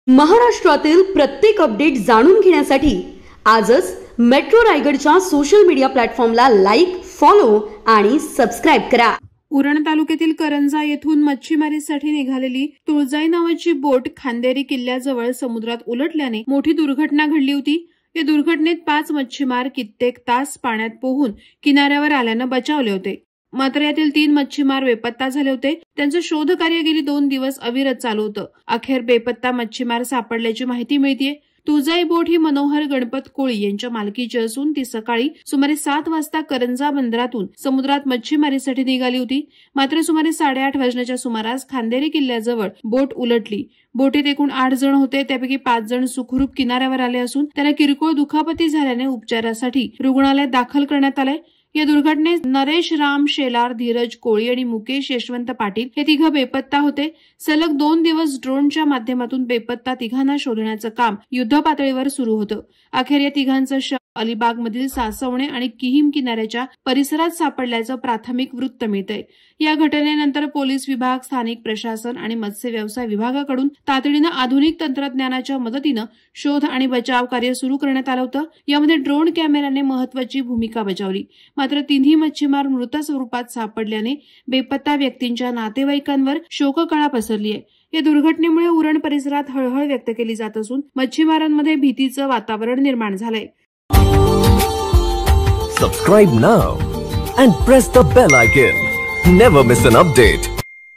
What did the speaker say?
महाराष्ट्रातील प्रत्येक अपडेट जाणून घेण्यासाठी आजच मेट्रो रायगडच्या सोशल मीडिया प्लॅटफॉर्मला लाईक, फॉलो आणि सबस्क्राइब करा। उरण तालुक्यातील करंजा येथून मच्छीमारीसाठी निघालेली तुळजाई नावाची बोट खांदेरी किल्ल्याजवळ समुद्रात उलटल्याने मोठी दुर्घटना घडली होती। या दुर्घटनेत 5 मच्छीमार कित्येक तास पाण्यात पोहून किनाऱ्यावर आल्याने बचावले होते। मात्र यातील 3 मच्छीमार बेपत्ता झाले होते। त्यांचं शोध कार्य गेली 2 दिवस अविरत चालू होतं। अखेर बेपत्ता मच्छीमार सापडल्याची माहिती मिळतेय। तुळजाई बोट ही मनोहर गणपत कोळी यांच्या मालकीची असून ती सकाळी सुमारे 7 वाजता करंजा बंदरातून समुद्रात मच्छीमारीसाठी निघाली होती। मात्र सुमारे 8:30 वाजण्याच्या सुमारास खांदेरी किल्ल्याजवळ बोट उलटली। बोटीत एकूण 8 जण होते, त्यापैकी 5 जण सुखरूप किनाऱ्यावर आले असून त्यांना किरकोळ दुखापती झाल्याने उपचारासाठी रुग्णालयात दाखल करण्यात आले। या दुर्घटनेत नरेश राम शेलार, धीरज कोळी आणि मुकेश यशवंत पाटील हे 3 बेपत्ता होते। सलग 2 दिवस ड्रोनच्या माध्यमातून बेपत्ता तिघांना शोधण्याचं काम युद्धपातळीवर सुरू होतं। अखेर या तिघांचं शव अलिबागमधील सासवणे आणि किहीम किनाऱ्याच्या परिसरात सापडल्याचं प्राथमिक वृत्त मिळतंय। या घटनेनंतर पोलीस विभाग, स्थानिक प्रशासन आणि मत्स्य व्यवसाय विभागाकडून तातडीनं आधुनिक तंत्रज्ञानाच्या मदतीनं शोध आणि बचाव कार्य सुरू करण्यात आलं होतं। यामध्ये ड्रोन कॅमेऱ्याने महत्वाची भूमिका बजावली। मात्र 3ही मच्छीमार मृत स्वरूपात सापडल्याने बेपत्ता व्यक्तींच्या नातेवाईकांवर शोककळा पसरली आहे। या दुर्घटनेमुळे उरण परिसरात हळहळ व्यक्त केली जात असून मच्छीमारांमध्ये भीतीचं वातावरण निर्माण झालंय। Subscribe now and press the bell icon. Never miss an update.